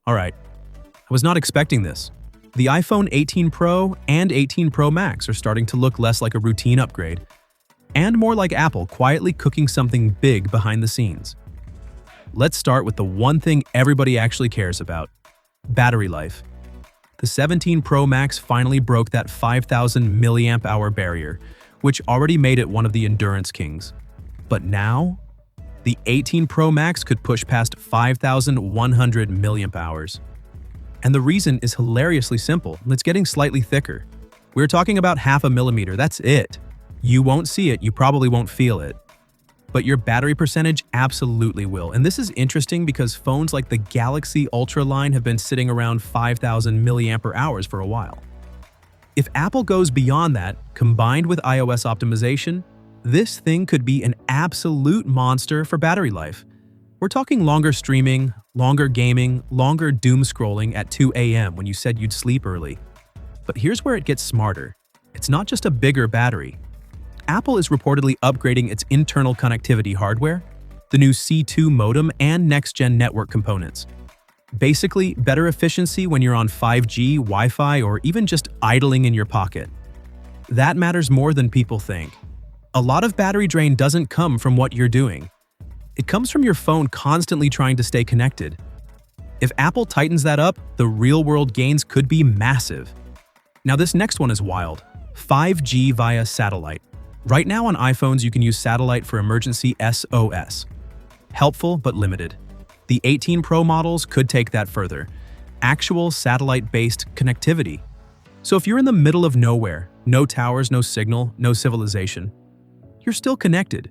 Alright, I was not expecting this. The iPhone 18 Pro and 18 Pro Max are starting to look less like a routine upgrade, and more like Apple quietly cooking something big behind the scenes. Let's start with the one thing everybody actually cares about: battery life. The 17 Pro Max finally broke that 5,000 mAh barrier, which already made it one of the endurance kings. But now, the 18 Pro Max could push past 5,100 mAh. And the reason is hilariously simple. It's getting slightly thicker. We're talking about 0.5 millimeter, that's it. You won't see it, you probably won't feel it. But your battery percentage absolutely will. And this is interesting because phones like the Galaxy Ultra line have been sitting around 5,000 mAh for a while. If Apple goes beyond that, combined with iOS optimization, this thing could be an absolute monster for battery life. We're talking longer streaming, longer gaming, longer doom scrolling at 2 a.m. when you said you'd sleep early. But here's where it gets smarter. It's not just a bigger battery. Apple is reportedly upgrading its internal connectivity hardware, the new C2 modem, and next-gen network components. Basically, better efficiency when you're on 5G, Wi-Fi, or even just idling in your pocket. That matters more than people think. A lot of battery drain doesn't come from what you're doing. It comes from your phone constantly trying to stay connected. If Apple tightens that up, the real-world gains could be massive. Now this next one is wild: 5G via satellite. Right now on iPhones, you can use satellite for emergency SOS. Helpful, but limited. The 18 Pro models could take that further. Actual satellite-based connectivity. So if you're in the middle of nowhere, no towers, no signal, no civilization, you're still connected.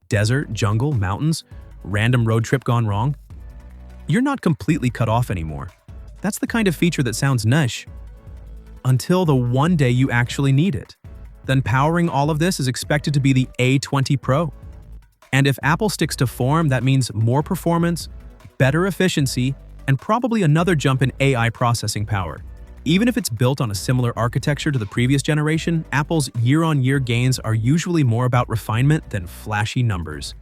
Desert, jungle, mountains, random road trip gone wrong, you're not completely cut off anymore. That's the kind of feature that sounds niche. Until the one day you actually need it. Then powering all of this is expected to be the A20 Pro. And if Apple sticks to form, that means more performance, better efficiency, and probably another jump in AI processing power. Even if it's built on a similar architecture to the previous generation, Apple's year-on-year gains are usually more about refinement than flashy numbers.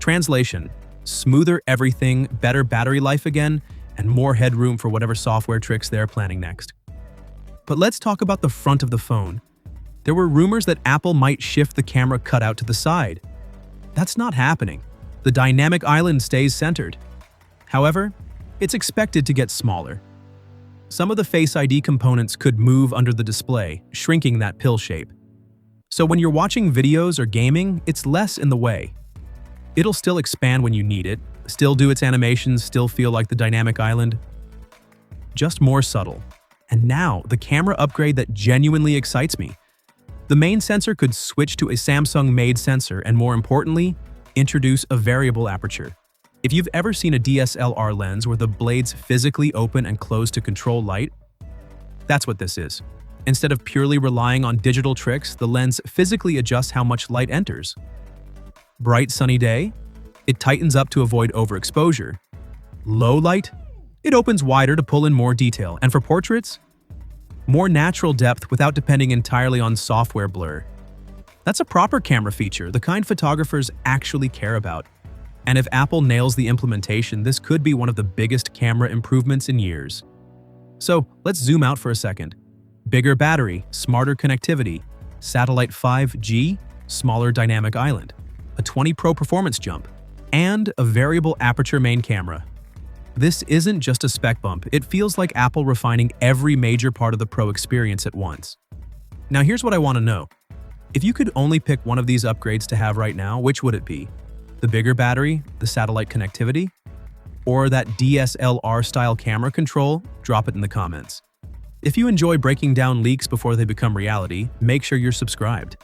Translation: smoother everything, better battery life again, and more headroom for whatever software tricks they're planning next. But let's talk about the front of the phone. There were rumors that Apple might shift the camera cutout to the side. That's not happening. The dynamic island stays centered. However, it's expected to get smaller. Some of the Face ID components could move under the display, shrinking that pill shape. So when you're watching videos or gaming, it's less in the way. It'll still expand when you need it, still do its animations, still feel like the dynamic island. Just more subtle. And now, the camera upgrade that genuinely excites me. The main sensor could switch to a Samsung-made sensor and, more importantly, introduce a variable aperture. If you've ever seen a DSLR lens where the blades physically open and close to control light, that's what this is. Instead of purely relying on digital tricks, the lens physically adjusts how much light enters. Bright sunny day, it tightens up to avoid overexposure. Low light, it opens wider to pull in more detail. And for portraits, more natural depth without depending entirely on software blur. That's a proper camera feature, the kind photographers actually care about. And if Apple nails the implementation, this could be one of the biggest camera improvements in years. So let's zoom out for a second. Bigger battery, smarter connectivity, satellite 5G, smaller dynamic island, a 20 Pro performance jump, and a variable aperture main camera. This isn't just a spec bump, it feels like Apple refining every major part of the Pro experience at once. Now here's what I want to know. If you could only pick one of these upgrades to have right now, which would it be? The bigger battery, the satellite connectivity, or that DSLR-style camera control? Drop it in the comments. If you enjoy breaking down leaks before they become reality, make sure you're subscribed.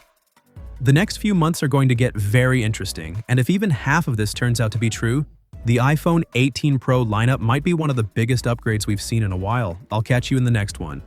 The next few months are going to get very interesting, and if even half of this turns out to be true, the iPhone 18 Pro lineup might be one of the biggest upgrades we've seen in a while. I'll catch you in the next one.